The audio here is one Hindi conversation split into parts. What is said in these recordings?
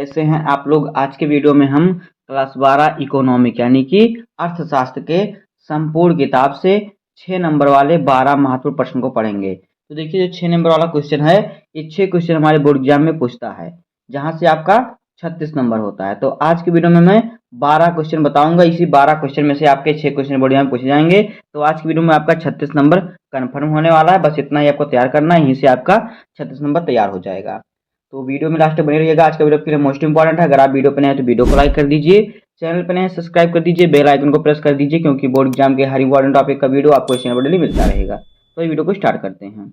कैसे हैं आप लोग। आज के वीडियो में हम क्लास 12 इकोनॉमिक यानी कि अर्थशास्त्र के संपूर्ण किताब से 6 नंबर वाले 12 महत्वपूर्ण प्रश्न को पढ़ेंगे। तो देखिए जो 6 नंबर वाला क्वेश्चन है, ये 6 क्वेश्चन हमारे बोर्ड एग्जाम में पूछता है, जहां से आपका 36 नंबर होता है। तो आज की वीडियो में मैं 12 क्वेश्चन बताऊंगा। इसी 12 क्वेश्चन में से आपके 6 क्वेश्चन बोर्ड एग्जाम में पूछे जाएंगे। तो आज की वीडियो में आपका 36 नंबर कन्फर्म होने वाला है। बस इतना ही आपको तैयार करना है, यहीं से आपका 36 नंबर तैयार हो जाएगा। तो वीडियो में लास्ट तक बने रहिएगा। आज का वीडियो के लिए मोस्ट इंपॉर्टेंट है। अगर आप वीडियो पे नए हैं तो वीडियो को लाइक कर दीजिए, चैनल पे नए हैं सब्सक्राइब कर दीजिए, बेल आइकन को प्रेस कर दीजिए, क्योंकि बोर्ड एग्जाम के हर इंपॉर्टेंट टॉपिक का वीडियो आपको इस चैनल पर डेली मिलता रहेगा। तो ये वीडियो को स्टार्ट करते हैं।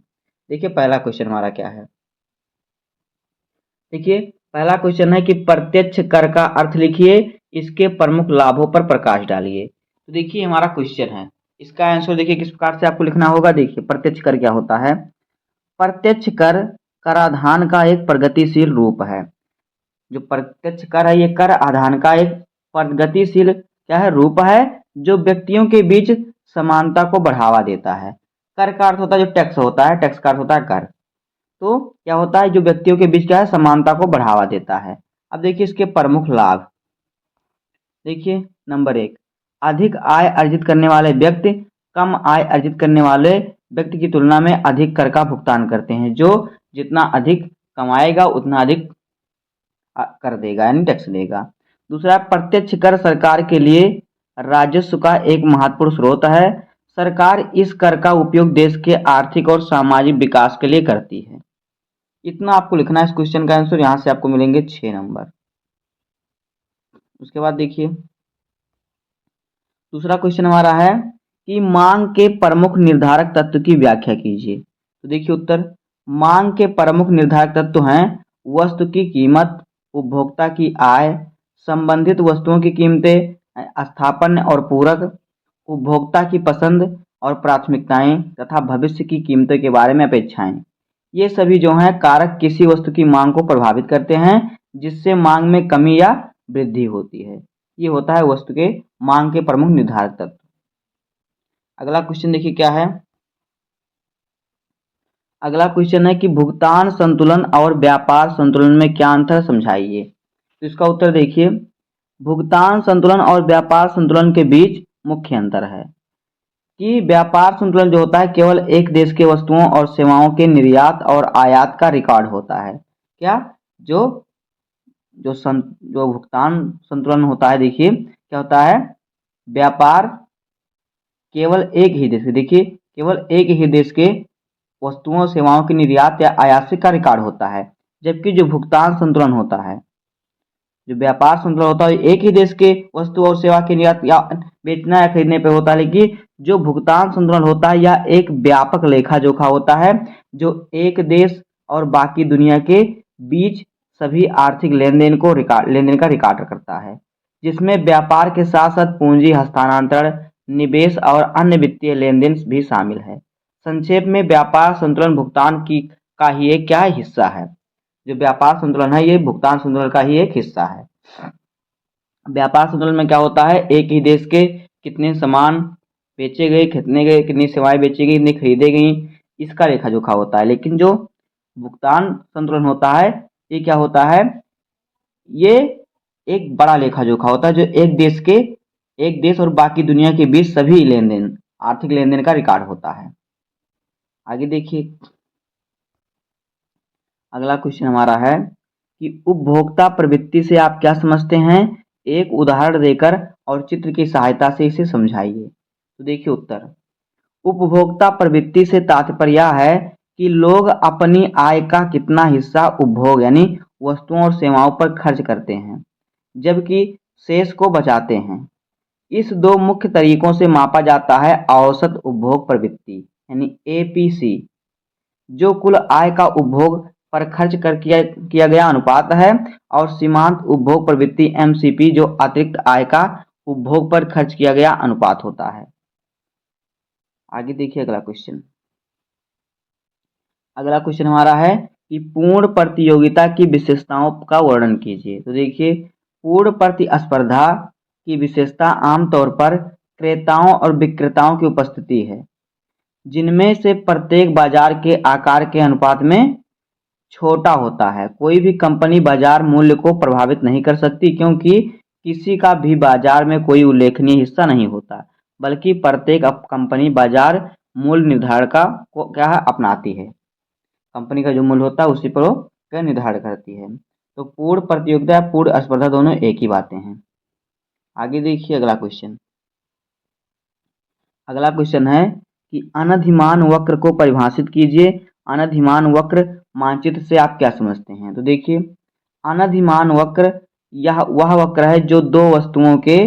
देखिए पहला क्वेश्चन हमारा क्या है। देखिए पहला क्वेश्चन है कि प्रत्यक्ष कर का अर्थ लिखिए, इसके प्रमुख लाभों पर प्रकाश डालिए। तो देखिए हमारा क्वेश्चन है, इसका आंसर देखिए किस प्रकार से आपको लिखना होगा। देखिए प्रत्यक्ष कर क्या होता है। प्रत्यक्ष कर कराधान का एक प्रगतिशील रूप है। जो प्रत्यक्ष कर है, ये कर आधान का एक प्रगतिशील क्या है, रूप है, जो व्यक्तियों के बीच समानता को बढ़ावा देता है। कर का अर्थ होता है जो टैक्स होता है, टैक्स का अर्थ होता है कर। तो क्या होता है, जो व्यक्तियों के बीच क्या है, समानता को बढ़ावा देता है। अब देखिए इसके प्रमुख लाभ। देखिए नंबर 1, अधिक आय अर्जित करने वाले व्यक्ति कम आय अर्जित करने वाले व्यक्ति की तुलना में अधिक कर का भुगतान करते हैं। जो जितना अधिक कमाएगा उतना अधिक कर देगा, यानी टैक्स देगा। दूसरा, प्रत्यक्ष कर सरकार के लिए राजस्व का एक महत्वपूर्ण स्रोत है। सरकार इस कर का उपयोग देश के आर्थिक और सामाजिक विकास के लिए करती है। इतना आपको लिखना है इस क्वेश्चन का आंसर। यहां से आपको मिलेंगे 6 नंबर। उसके बाद देखिए दूसरा क्वेश्चन हमारा है कि मांग के प्रमुख निर्धारक तत्व की व्याख्या कीजिए। तो देखिए उत्तर, मांग के प्रमुख निर्धारक तत्व हैं वस्तु की कीमत, उपभोक्ता की आय, संबंधित वस्तुओं की कीमतें, स्थापन्य और पूरक, उपभोक्ता की पसंद और प्राथमिकताएं तथा भविष्य की कीमतों के बारे में अपेक्षाएं। ये सभी जो हैं कारक किसी वस्तु की मांग को प्रभावित करते हैं, जिससे मांग में कमी या वृद्धि होती है। ये होता है वस्तु के मांग के प्रमुख निर्धारक तत्व। अगला क्वेश्चन देखिए क्या है। अगला क्वेश्चन है कि भुगतान संतुलन और व्यापार संतुलन में क्या अंतर समझाइए। तो इसका उत्तर देखिए, भुगतान संतुलन और व्यापार संतुलन के बीच मुख्य अंतर है कि व्यापार संतुलन जो होता है केवल एक देश के वस्तुओं और सेवाओं के निर्यात और आयात का रिकॉर्ड होता है। क्या जो जो भुगतान संतुलन होता है, देखिए क्या होता है, व्यापार केवल एक ही देश, देखिए केवल एक ही देश के वस्तुओं सेवाओं की निर्यात या आयात का रिकॉर्ड होता है। जबकि जो भुगतान संतुलन होता है, जो व्यापार संतुलन होता है, एक ही देश के वस्तु और सेवा के निर्यात या बेचना या खरीदने पे होता है। लेकिन जो भुगतान संतुलन होता है यह एक व्यापक लेखा जोखा होता है, जो एक देश और बाकी दुनिया के बीच सभी आर्थिक लेन देन का रिकॉर्ड करता है, जिसमें व्यापार के साथ साथ पूंजी हस्तांतरण, निवेश और अन्य वित्तीय लेन देन भी शामिल है। संक्षेप में व्यापार संतुलन भुगतान की का ही एक क्या है, हिस्सा है। जो व्यापार संतुलन है ये भुगतान संतुलन का ही एक हिस्सा है। व्यापार संतुलन में क्या होता है, एक ही देश के कितने सामान बेचे गए, कितनी सेवाएं बेची गई, कितनी खरीदे गई, इसका लेखा जोखा होता है। लेकिन जो भुगतान संतुलन होता है ये क्या होता है, ये एक बड़ा लेखा जोखा होता है, जो एक देश और बाकी दुनिया के बीच सभी लेन देन, आर्थिक लेन देन का रिकॉर्ड होता है। आगे देखिए अगला क्वेश्चन हमारा है कि उपभोक्ता प्रवृत्ति से आप क्या समझते हैं, एक उदाहरण देकर और चित्र की सहायता से इसे समझाइए। तो देखिए उत्तर, उपभोक्ता प्रवृत्ति से तात्पर्य है कि लोग अपनी आय का कितना हिस्सा उपभोग यानी वस्तुओं और सेवाओं पर खर्च करते हैं, जबकि शेष को बचाते हैं। इस दो मुख्य तरीकों से मापा जाता है औसत उपभोग प्रवृत्ति यानी एपीसी, जो कुल आय का उपभोग पर खर्च कर किया गया अनुपात है, और सीमांत उपभोग प्रवृत्ति एमसीपी, जो अतिरिक्त आय का उपभोग पर खर्च किया गया अनुपात होता है। आगे देखिए अगला क्वेश्चन। अगला क्वेश्चन हमारा है कि पूर्ण प्रतियोगिता की विशेषताओं का वर्णन कीजिए। तो देखिए पूर्ण प्रतिस्पर्धा की विशेषता आमतौर पर क्रेताओं और विक्रेताओं की उपस्थिति है, जिनमें से प्रत्येक बाजार के आकार के अनुपात में छोटा होता है। कोई भी कंपनी बाजार मूल्य को प्रभावित नहीं कर सकती, क्योंकि किसी का भी बाजार में कोई उल्लेखनीय हिस्सा नहीं होता, बल्कि प्रत्येक कंपनी बाजार मूल्य निर्धारण का को क्या है अपनाती है। कंपनी का जो मूल्य होता है उसी पर वो क्या निर्धारण करती है। तो पूर्ण प्रतियोगिता या पूर्ण स्पर्धा दोनों एक ही बातें हैं। आगे देखिए अगला क्वेश्चन। अगला क्वेश्चन है कि अनधिमान वक्र को परिभाषित कीजिए। अनधिमान वक्र मानचित्र से आप क्या समझते हैं? तो देखिए, अनधिमान वक्र यह वह वक्र है जो दो वस्तुओं के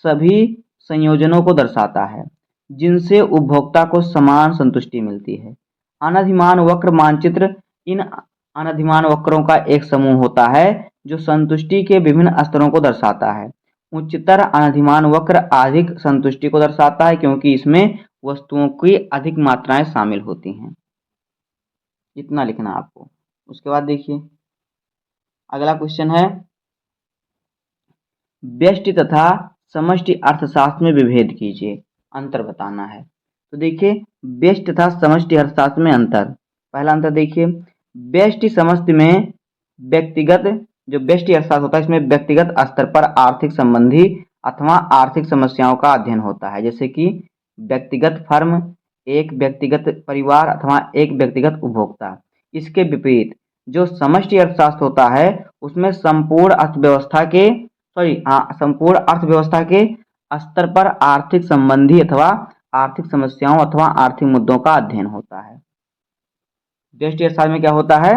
सभी संयोजनों को दर्शाता है जिनसे उपभोक्ता को समान संतुष्टि मिलती है। अनधिमान वक्र मानचित्र इन अनधिमान वक्रों का एक समूह होता है जो संतुष्टि के विभिन्न स्तरों को दर्शाता है। उच्चतर अनधिमान वक्र अधिक संतुष्टि को दर्शाता है, क्योंकि इसमें वस्तुओं की अधिक मात्राएं शामिल होती हैं। इतना लिखना आपको। उसके बाद देखिए अगला क्वेश्चन है, व्यष्टि तथा समष्टि अर्थशास्त्र में विभेद कीजिए, अंतर बताना है। तो देखिए, व्यष्टि तथा समष्टि अर्थशास्त्र में अंतर। पहला अंतर देखिए, व्यष्टि समष्टि में व्यक्तिगत जो व्यष्टि अर्थशास्त्र होता है इसमें व्यक्तिगत स्तर पर आर्थिक संबंधी अथवा आर्थिक समस्याओं का अध्ययन होता है, जैसे कि व्यक्तिगत फर्म, एक व्यक्तिगत परिवार अथवा एक व्यक्तिगत उपभोक्ता। इसके विपरीत जो समष्टि अर्थशास्त्र होता है उसमें संपूर्ण अर्थव्यवस्था के स्तर पर आर्थिक संबंधी अथवा आर्थिक समस्याओं अथवा आर्थिक मुद्दों का अध्ययन होता है। व्यष्टि अर्थशास्त्र में क्या होता है,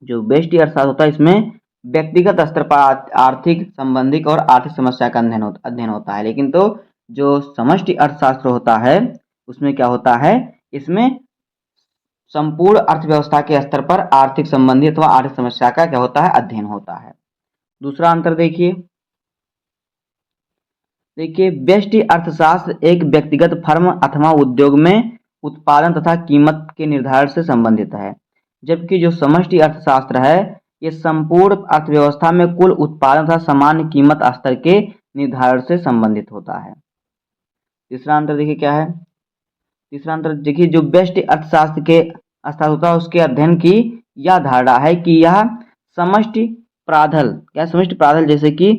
जो व्यष्टि अर्थशास्त्र होता है इसमें व्यक्तिगत स्तर पर आर्थिक संबंधित और आर्थिक समस्या का अध्ययन होता है, लेकिन तो जो समष्टि अर्थशास्त्र होता है उसमें क्या होता है, इसमें संपूर्ण अर्थव्यवस्था के स्तर पर आर्थिक संबंधी अथवा आर्थिक समस्या का क्या होता है अध्ययन होता है। दूसरा अंतर देखिए, व्यष्टि अर्थशास्त्र एक व्यक्तिगत फर्म अथवा उद्योग में उत्पादन तथा कीमत के निर्धारण से संबंधित है, जबकि जो समष्टि अर्थशास्त्र है ये संपूर्ण अर्थव्यवस्था में कुल उत्पादन तथा सामान्य कीमत स्तर के निर्धारण से संबंधित होता है। तीसरा अंतर देखिए क्या है, तीसरा अंतर देखिए, जो व्यष्टि अर्थशास्त्र के अर्थशास्त्र होता है उसके अध्ययन की यह धारणा है कि यह समष्टि प्राधल जैसे कि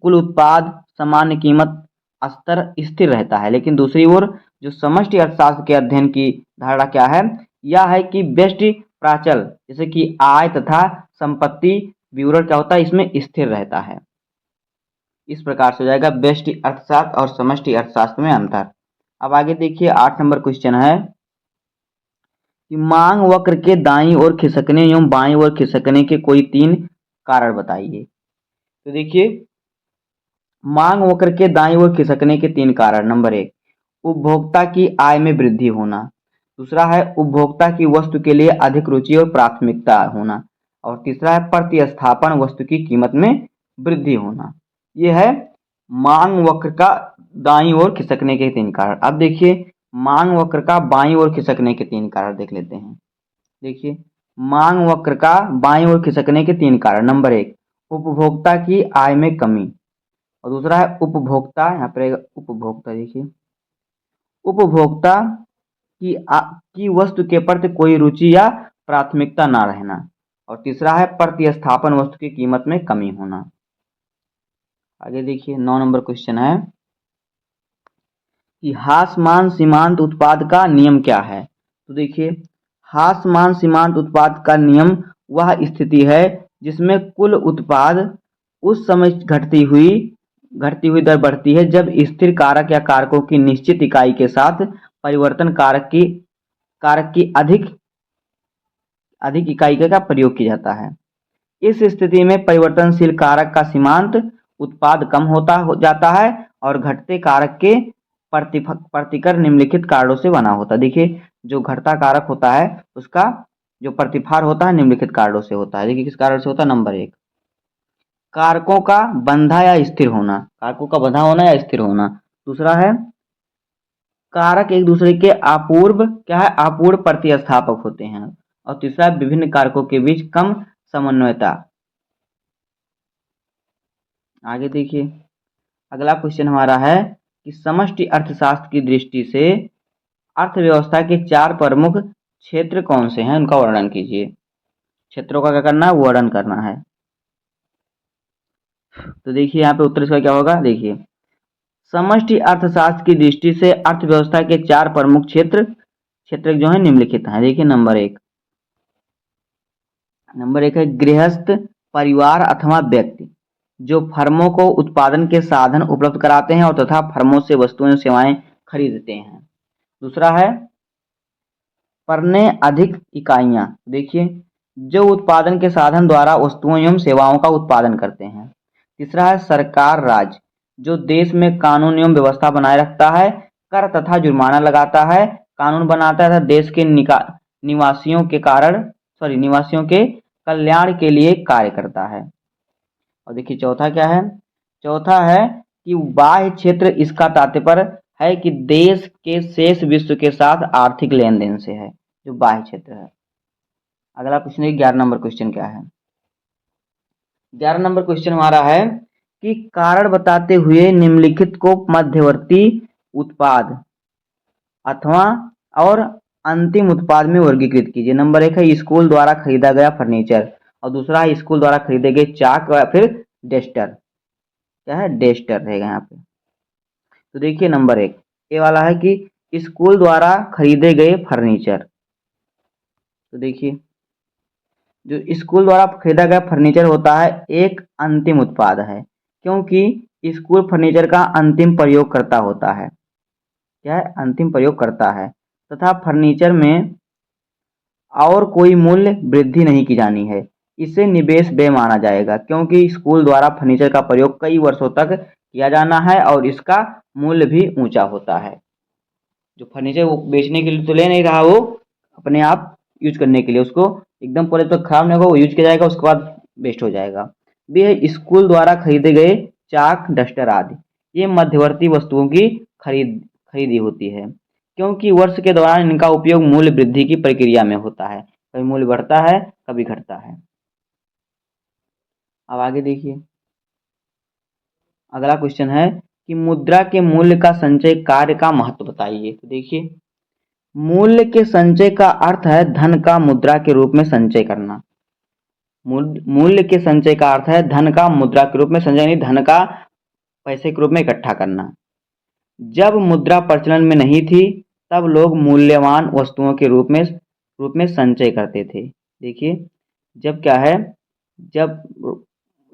कुल उत्पाद सामान्य कीमत स्तर स्थिर रहता है, लेकिन दूसरी ओर जो समष्टि अर्थशास्त्र के अध्ययन की धारणा क्या है, यह है कि व्यष्टि प्राचल जैसे कि आय तथा संपत्ति विवरण क्या होता है इसमें स्थिर रहता है। इस प्रकार से हो जाएगा व्यष्टि अर्थशास्त्र और समष्टि अर्थशास्त्र में अंतर। अब आगे देखिए 8 नंबर क्वेश्चन है कि मांग वक्र के दाईं ओर खिसकने एवं बाईं ओर खिसकने के कोई 3 कारण बताइए। तो देखिए, मांग वक्र के दाईं ओर खिसकने के 3 कारण। नंबर 1, उपभोक्ता की आय में वृद्धि होना। दूसरा है उपभोक्ता की वस्तु के लिए अधिक रुचि और प्राथमिकता होना। और तीसरा है प्रतिस्थापन वस्तु की कीमत में वृद्धि होना। ये है मांग वक्र का दाईं ओर खिसकने के 3 कारण। अब देखिए मांग वक्र का बाईं ओर खिसकने के 3 कारण देख लेते हैं। देखिए, मांग वक्र का बाईं ओर खिसकने के 3 कारण। नंबर 1, उपभोक्ता की आय में कमी। और दूसरा है उपभोक्ता, यहाँ पर उपभोक्ता, देखिए उपभोक्ता की वस्तु के प्रति कोई रुचि या प्राथमिकता ना रहना। और तीसरा है प्रतिस्थापन वस्तु की कीमत में कमी होना। आगे देखिए 9 नंबर क्वेश्चन है कि हासमान सीमांत उत्पाद का नियम क्या है। तो देखिए, हासमान सीमांत उत्पाद का नियम वह स्थिति है जिसमें कुल उत्पाद उस समय घटती हुई दर बढ़ती है जब स्थिर कारक या कारकों की निश्चित इकाई के साथ परिवर्तन कारक की अधिक इकाई का प्रयोग किया जाता है। इस स्थिति में परिवर्तनशील कारक का सीमांत उत्पाद कम हो जाता है और घटते कारक के प्रतिकर निम्नलिखित कारणों से बना होता है। देखिए, जो घटता कारक होता है उसका जो प्रतिफार होता है निम्नलिखित कारणों से होता है। देखिए किस कारण से होता है। नंबर 1, कारकों का बंधा या स्थिर होना, कारकों का बंधा होना या स्थिर होना। दूसरा है कारक एक दूसरे के अपूर्व प्रतिस्थापक होते हैं। और तीसरा विभिन्न कारकों के बीच कम समन्वयता। आगे देखिए अगला क्वेश्चन हमारा है कि समष्टि अर्थशास्त्र की दृष्टि से अर्थव्यवस्था के 4 प्रमुख क्षेत्र कौन से हैं, उनका वर्णन कीजिए। क्षेत्रों का क्या करना है, वर्णन करना है। तो देखिए यहाँ पे उत्तर इसका क्या होगा, देखिए समष्टि अर्थशास्त्र की दृष्टि से अर्थव्यवस्था के 4 प्रमुख क्षेत्र जो है निम्नलिखित हैं। देखिए नंबर एक है गृहस्थ, परिवार अथवा व्यक्ति जो फर्मों को उत्पादन के साधन उपलब्ध कराते हैं और तथा फर्मों से वस्तुएं और सेवाएं खरीदते हैं। दूसरा है परने अधिक इकाइयां, देखिए जो उत्पादन के साधन द्वारा वस्तुओं एवं सेवाओं का उत्पादन करते हैं। तीसरा है सरकार राज, जो देश में कानून एवं व्यवस्था बनाए रखता है, कर तथा जुर्माना लगाता है, कानून बनाता है तथा देश के निवासियों के कल्याण के लिए कार्य करता है। और देखिए चौथा क्या है, चौथा है कि बाह्य क्षेत्र, इसका तात्पर्य है कि देश के शेष विश्व के साथ आर्थिक लेन देन से है, जो बाह्य क्षेत्र है। अगला क्वेश्चन 11 नंबर क्वेश्चन क्या है, 11 नंबर क्वेश्चन हमारा है कि कारण बताते हुए निम्नलिखित को मध्यवर्ती उत्पाद अथवा और अंतिम उत्पाद में वर्गीकृत कीजिए। नंबर एक है स्कूल द्वारा खरीदा गया फर्नीचर, और दूसरा है स्कूल द्वारा खरीदे गए चाक या फिर डेस्टर, क्या है, डेस्टर रहेगा यहाँ पे। तो देखिए नंबर एक ए वाला है कि स्कूल द्वारा खरीदे गए फर्नीचर। तो देखिए जो स्कूल द्वारा खरीदा गया फर्नीचर होता है एक अंतिम उत्पाद है, क्योंकि स्कूल फर्नीचर का अंतिम प्रयोगकर्ता होता है, क्या है, अंतिम प्रयोग करता है, तथा फर्नीचर में और कोई मूल्य वृद्धि नहीं की जानी है। इसे निवेश व्यय माना जाएगा, क्योंकि स्कूल द्वारा फर्नीचर का प्रयोग कई वर्षों तक किया जाना है और इसका मूल्य भी ऊंचा होता है। जो फर्नीचर वो बेचने के लिए तो ले नहीं रहा, वो अपने आप यूज करने के लिए, उसको एकदम पूरे तो खराब नहीं होगा, वो यूज किया जाएगा, उसके बाद वेस्ट हो जाएगा। बी है स्कूल द्वारा खरीदे गए चाक, डस्टर आदि, ये मध्यवर्ती वस्तुओं की खरीदी होती है, क्योंकि वर्ष के दौरान इनका उपयोग मूल्य वृद्धि की प्रक्रिया में होता है, कभी मूल्य बढ़ता है कभी घटता है। अब आगे देखिए अगला क्वेश्चन है कि मुद्रा के मूल्य का संचय कार्य का महत्व बताइए। तो देखिए मूल्य के संचय का अर्थ है धन का मुद्रा के रूप में संचय करना। मूल्य के संचय का अर्थ है धन का मुद्रा के रूप में संचय, नहीं धन का पैसे के रूप में इकट्ठा करना। जब मुद्रा प्रचलन में नहीं थी तब लोग मूल्यवान वस्तुओं के रूप में संचय करते थे। देखिए जब क्या है, जब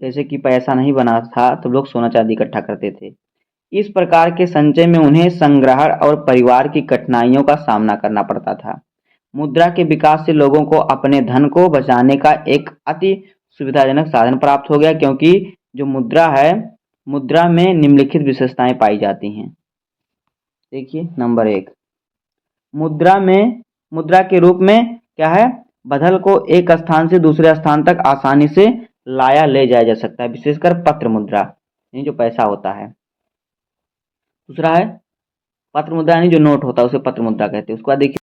जैसे कि पैसा नहीं बना था तो लोग सोना चांदी इकट्ठा करते थे। इस प्रकार के संचय में उन्हें संग्रहण और परिवार की कठिनाइयों का सामना करना पड़ता था। मुद्रा के विकास से लोगों को अपने धन को बचाने का एक अति सुविधाजनक साधन प्राप्त हो गया, क्योंकि जो मुद्रा है, मुद्रा में निम्नलिखित विशेषताएं पाई जाती हैं। देखिए नंबर एक, मुद्रा के रूप में क्या है, बदल को एक स्थान से दूसरे स्थान तक आसानी से लाया ले जाया जा सकता है, विशेषकर पत्र मुद्रा, यानी जो पैसा होता है। दूसरा है पत्र मुद्रा, यानी जो नोट होता है उसे पत्र मुद्रा कहते हैं। उसके बाद देखिए